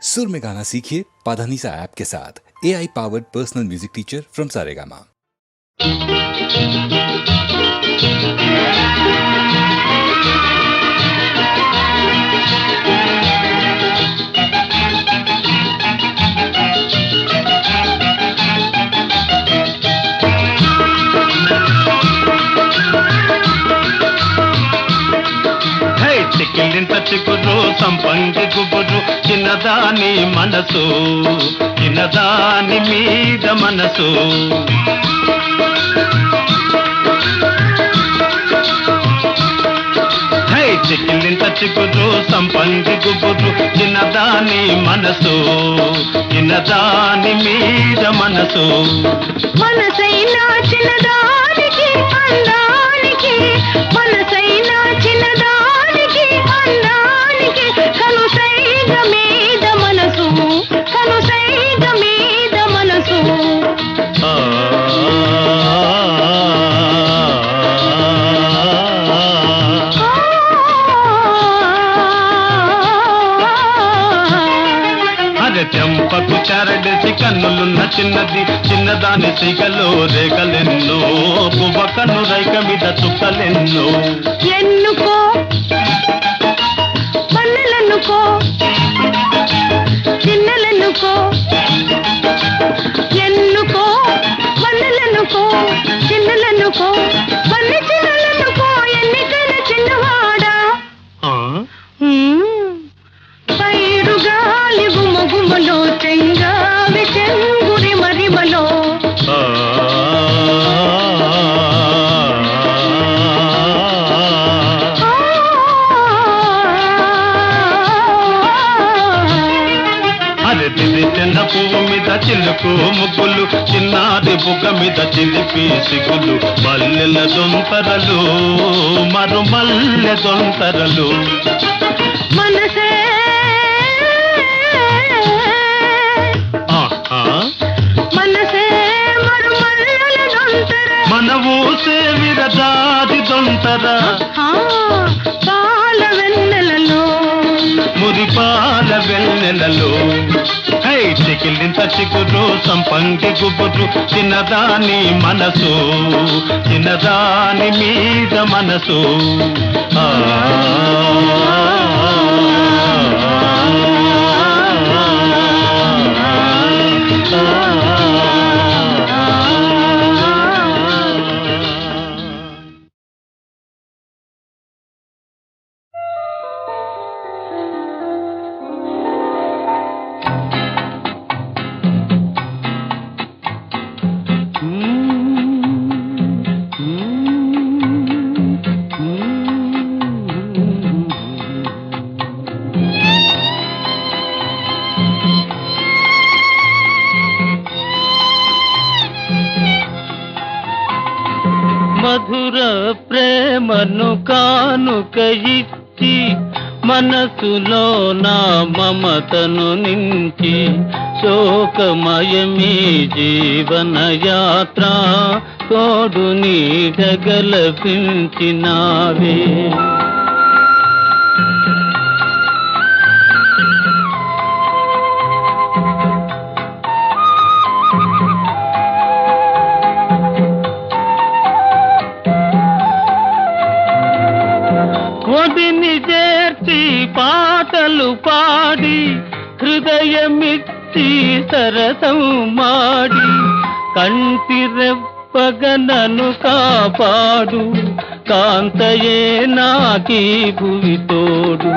सुर में गाना सीखिए पाधानीसा ऐप के साथ। AI powered personal music teacher from Saregama. చిక్కిలింత చిగురు సంపంగి గుబురు చిన్నదాని మనసు చిన్నదాని మీద మనసు చిక్కిలింత చిగురు సంపంగి గుబురు చిన్నదాని మనసు చిన్నదాని మీద మనసు మనసైనా చిన్నదానికి అందానికి మనసైనా చిన్నదానికి అందానికి కనుసైగ మీద మనసు కనుసైగ మీద మనసు చెంపకు చారడేసి కన్నులున్న చిన్నది చిన్నదాని సిగలో రేగలెన్నో పువ్వ కన్ను రైక మీద చుక్కలెన్నో ఎన్నుకో పల్లెలెన్నుకో చిన్నలెన్నుకో ఎన్నుకో పల్లెలెన్నుకో చిన్నలెన్నుకో పల్లె చిన్నలెన్నుకో ఎన్నికైన చిన్నవాడా పైరుగాలి గుమగుమలో చెంగావి చెంగురి మరిమలో అరటిది చిన్న పువ్వు మీద చిలుకు ముగ్గులు చిన్నాది బుగ్గ మీద చిలిపి సిగులు మల్లెల దొంతరలు మరు మల్లె దొంతరలు మనసే మనసే మరుమల్లెల దొంతర మన ఊసే విరదాది దొంతర పాల వెన్నెలలో మురిపాల వెన్నెలలో చికిలింత చిగురు సంపంగి గుబురు చిన్నదాని మనసు చిన్నదాని మీద మనసు మధుర ప్రేమను కానుక ఇచ్చి మనసులో నా మమతను నించి శోకమయమీ జీవన యాత్ర తోడు నీడగలపించినావే ఒడిని చేర్చి పాటలు పాడి హృదయమిచ్చి సరసం మాడి కంటి రెప్పగనను కాపాడు కాంతయే నాకీ భువి తోడు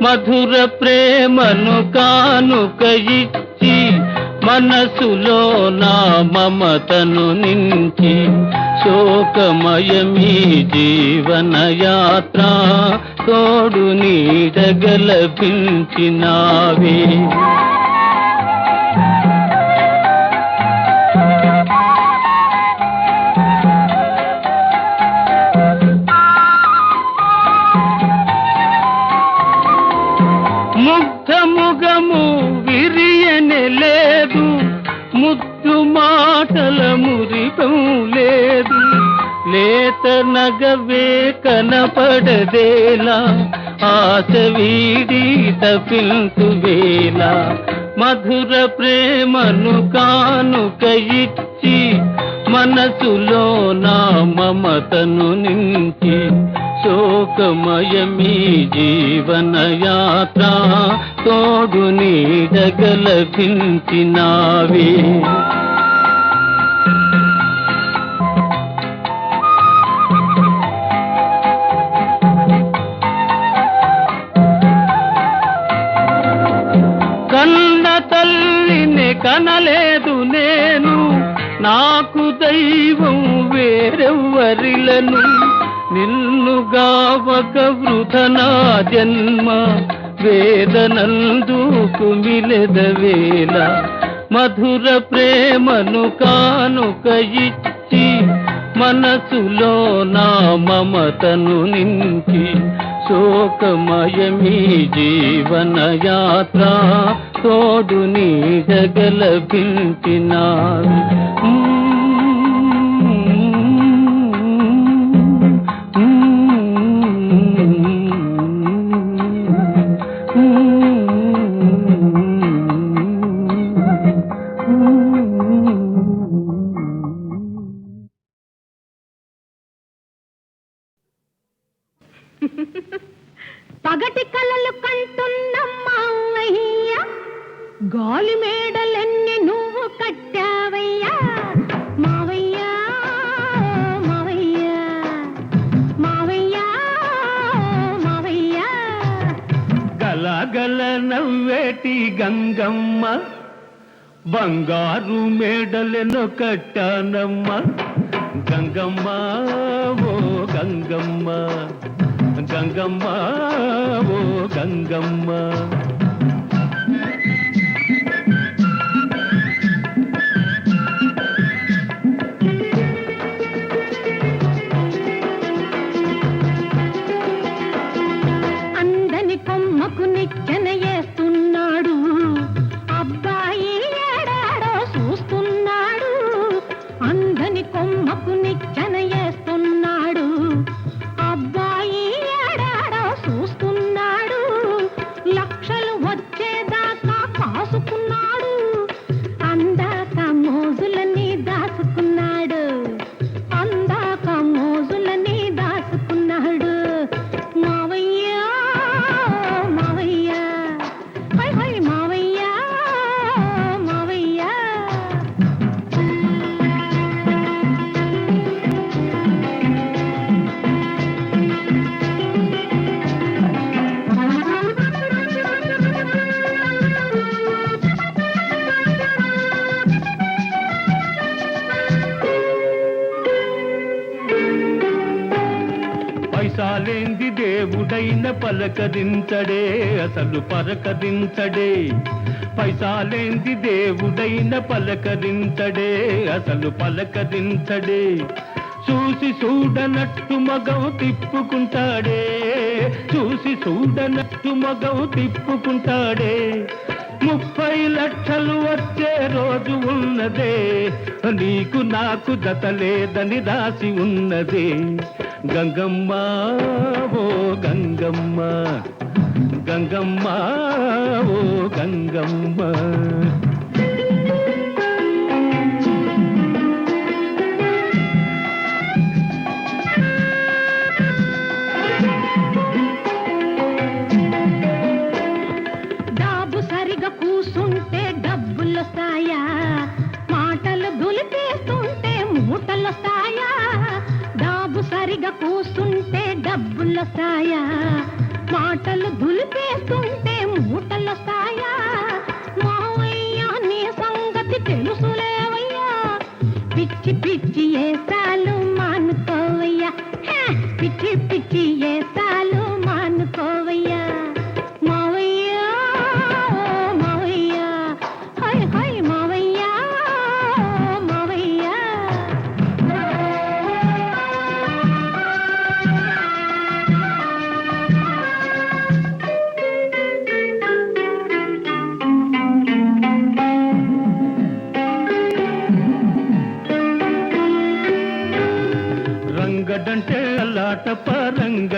మధుర ప్రేమను కానుక ఇచ్చి మనసులో నా మమతను నించి శోకమయమీ జీవన యాత్ర తోడు నీడగలపించినావే ముగ్ధముగము విరియనే లేదు ముద్దు మాటల మురిపం లేదు లేత నగవే కనపడదేలా ఆశ వీడి తపింతు వేళ మధుర ప్రేమను కానుక ఇచ్చి మనసులో నా మమతను నించి శోకమయమీ జీవన యాత్ర తోడు నీడగలభించినావే కన్న తల్లిని కనలేదు నేను నాకు దైవం వేరెవ్వరిలను నిన్నుగావక వృధనా జన్మ వేదనందుకు మిలెదవేళ మధుర ప్రేమను కానుక ఇచ్చి మనసులో నా మమతను నించి శోకమయమీ జీవన యాత్ర తోడు నీడగలభించినావి పగటి కలలు కంటున్న మావయ్య గాలి మేడలన్నీ నువ్వు కట్టావయ్యా మావయ్య మావయ్య మావయ్య మావయ్య గలగల నవ్వేటి గంగమ్మ బంగారు మేడలను కట్టానమ్మ గంగమ్మ ఓ గంగమ్మ గంగమ్మ ఓ గంగమ్మ అందని కొమ్మకు నిచ్చెన వేస్తున్నాడు అబ్బాయి ఏడాడో చూస్తున్నాడు అందని కొమ్మకు నిచ్చెన వేస్తున్నాడు అబ్బాయి ఏడాడో చూస్తున్నాడు లక్షలు వచ్చేదాకా కాసుకున్నాడు అందాక మోజులని దాచుకున్నాడు అందాక మోజులని దాచుకున్నాడు మావయ్య మావయ్య హై హై మావయ్య మావయ్య పైసాలేంది దేవుడైన పలకరించడే అసలు పరకరించడే పైసాలేంది దేవుడైన పలకరించడే అసలు పలకరించడే చూసి చూడనట్టు మగం తిప్పుకుంటాడే చూసి చూడనట్టు మగం తిప్పుకుంటాడే 30 లక్షలు వచ్చే రోజు ఉన్నదే నీకు నాకు జత లేదని రాసి ఉన్నదే గంగమ్మ ఓ గంగమ్మ గంగమ్మ ఓ గంగమ్మ డాబు సరిగా కూసుంటే డబ్బులొస్తాయా మాటలు దులిపేస్తుంటే మూటలొస్తాయా డాబు సరిగా కూసుంటే డబ్బులొస్తాయా మాటలు దులిపేస్తుంటే మూటలొస్తాయా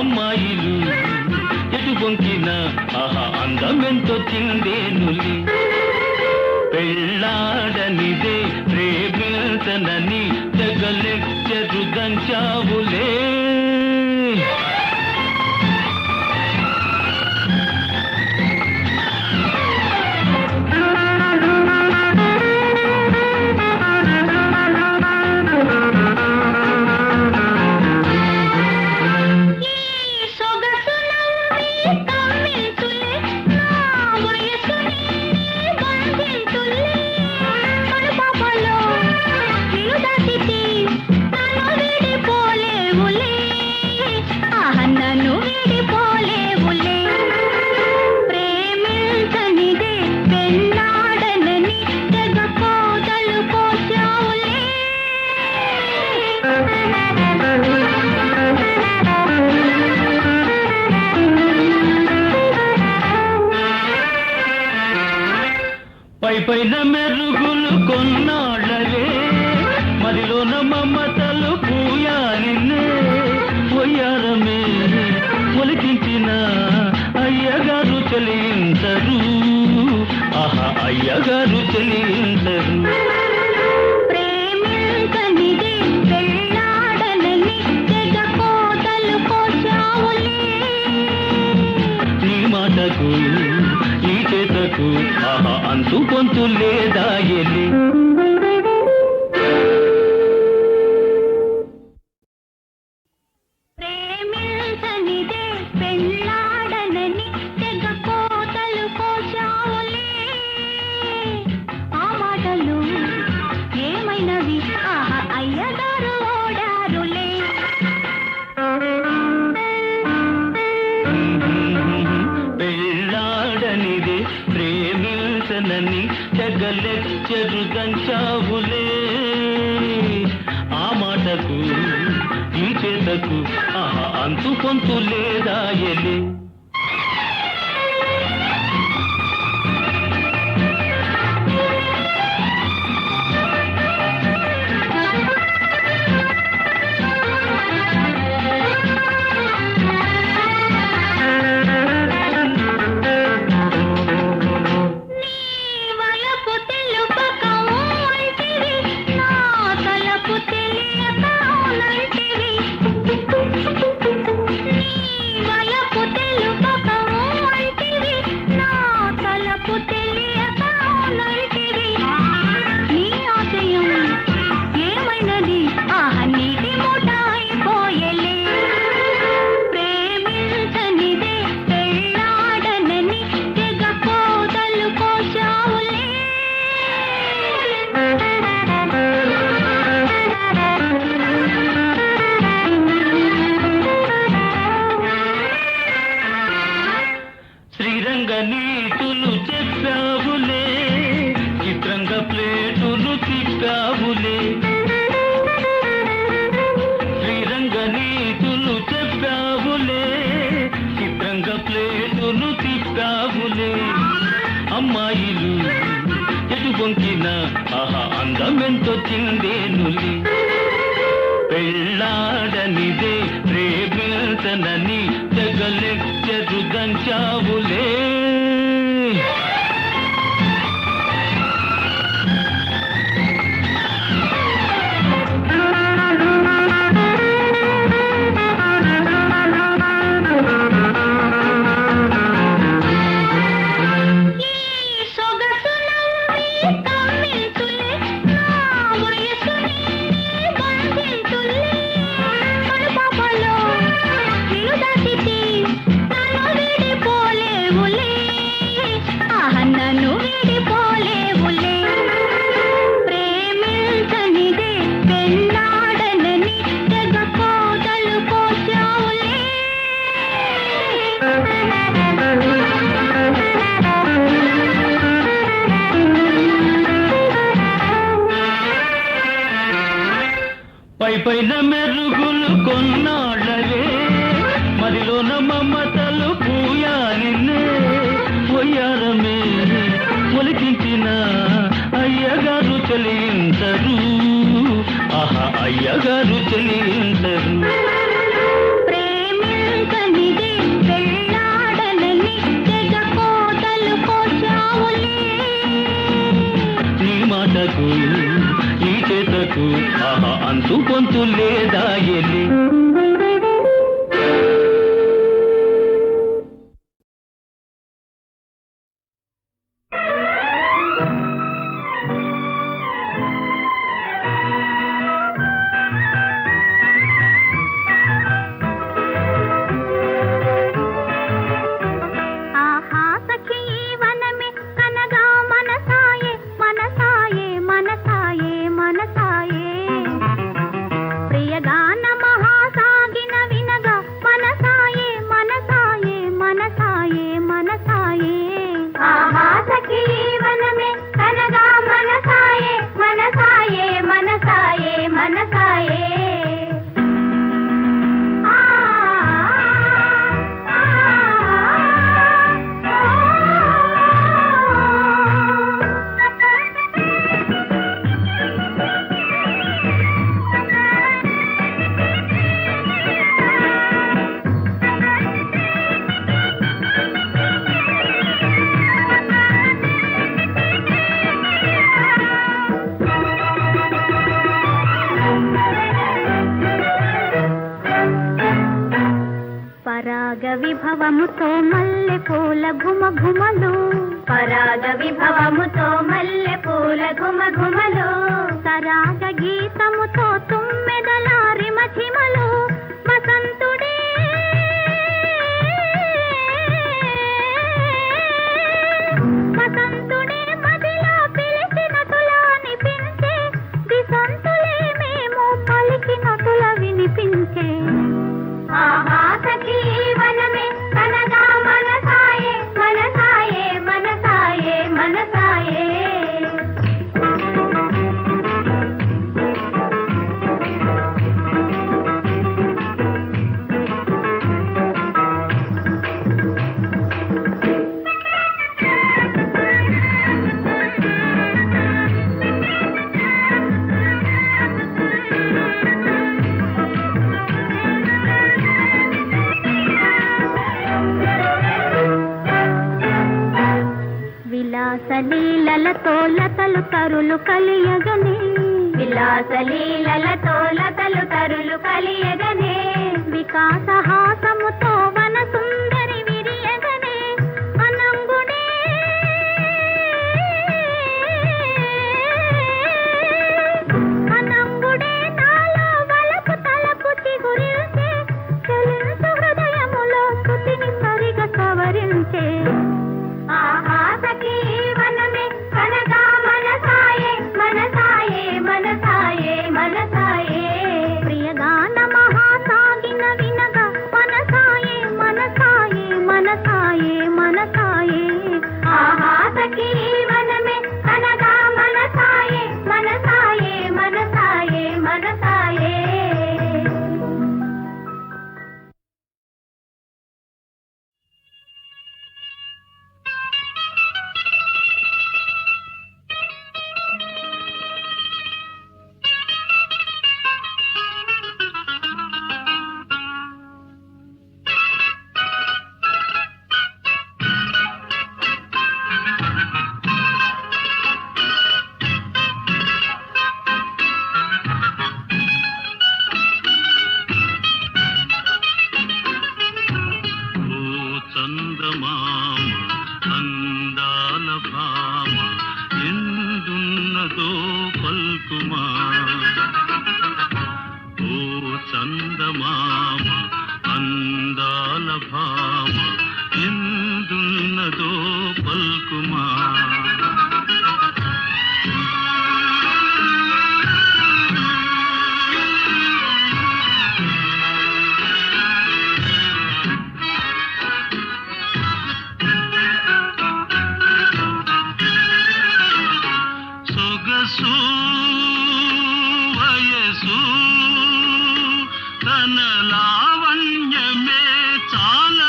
అమ్మాయిలు ఎటు బొంకిన ఆహా అందమెంతో చిందేనులి పెళ్ళాడనిదే ప్రేమించనని తెగలెచ్చరు దంచావులే పైన మెరుగులు కొన్నాళ్ళవే మదిలోన మమతలు పూయాలినే పొయ్యారమే ఒలికించిన అయ్యగారు చెలించరు ఆహా అయ్యగారు చెలించరు ప్రేమించనిదే పెళ్ళాడనని తెగ కోతలు కోశావులే నీ మాటకు ఈ చేతకు ఆహా అంతు పొంతు లేదా ఎల్లి ప్రేమించనిదే పెళ్ళాడనని తెగ కోతలు కోశావులే ఆ మాటలు ఏమైనవి ఆహా అయ్యగారు ఓడారులే పెళ్ళాడనిదే ప్రేమించనని తెగలెచ్చరు దంచావులే ఆ మాటకు ఈ చేతకు ఆహా అంతు పొంతు లేదా ఎలి వలపు తెలుపక అంటివి నా తలపు తెలియక నంటివి వలపు తెలుపక అంటివి నా తలపు తెలియక నంటివి నీ ఆశయం ఏమైనది ఆహా నీటి మూట అయిపోయలే ప్రేమించనిదే పెళ్ళాడనని తెగ కోతలు కోశావులే శ్రీరంగ నీతులు చెప్పావులే చిత్రంగ ప్లేటులు తిప్పావులే శ్రీరంగ నీతులు చెప్పావులే చిత్రంగ ప్లేటులు తిప్పావులే అమ్మాయిలు ఎటు బొంకిన ఆహా అందమెంతో చిందేనులి పెళ్ళాడనిదే ప్రేమించనని తెగలెచ్చరు దంచావులే ఈ సొగసులన్నీ కమ్మించులే నా వయసుని బంధించులే కనుపాపలో నిన్ను దాచితే నన్ను వీడిపోలేవులే ఆహా నన్ను వీడిపోలేవులే ప్రేమించనిదే పెళ్ళాడనని తెగ కోతలు కోశావులే పైన మెరుగులు కొన్నాళ్ళవే మదిలోన మమతలు పూయాలినే పొయ్యారమే ఒలికించిన అయ్యగారు చెలించరు ఆహా అయ్యగారు చెలించరు ప్రేమించ లేదకు ఆహా అంతు పొంతు లేదా ఎల్లి. పరాగ విభవముతో మల్లె పూల ఘుమ ఘుమలు, పరాగ విభవముతో మల్లె పూల ఘుమ ఘుమలు, సరాగ గీతముతో తుమ్మెదల రిమచిమలు, వసంతుడే వసంతుడే మదిలో పిలిచినటులా అనిపించే, దిశంతులే మేము పలికినటుల వినిపించే. ఆహా సఖీ వనమే కనగా మనసాయే మనసాయే మనసాయే మనసాయే. విలాసలీలలతో లతలు తరులు కలియగనే, విలాసలీలలతో లతలు తరులు కలియగనే, వికాసహాసముతో వన సుందరి విరియగనే, అనంగుడే అనంగుడే నాలో వలపు తలపు చిగురిల్చే, చెలించు హృదయములో శృతిని సరిగా సవరించే. ఆహా సఖీ వనమే కనగా మనసాయే మనసాయే మనసాయే మనసాయే. ప్రియగాన మహాసాగిన వినగా మనసాయే మనసాయే మనసాయే మనసాయే. ఆహా సఖీ వనమే కనగా మనసాయే మనసాయే మనసాయే మనసాయే. తన లావణ్యమే చాలా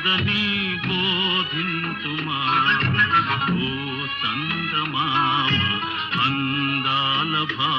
కాదని బోధించుమా ఓ చందమామ అందాల భా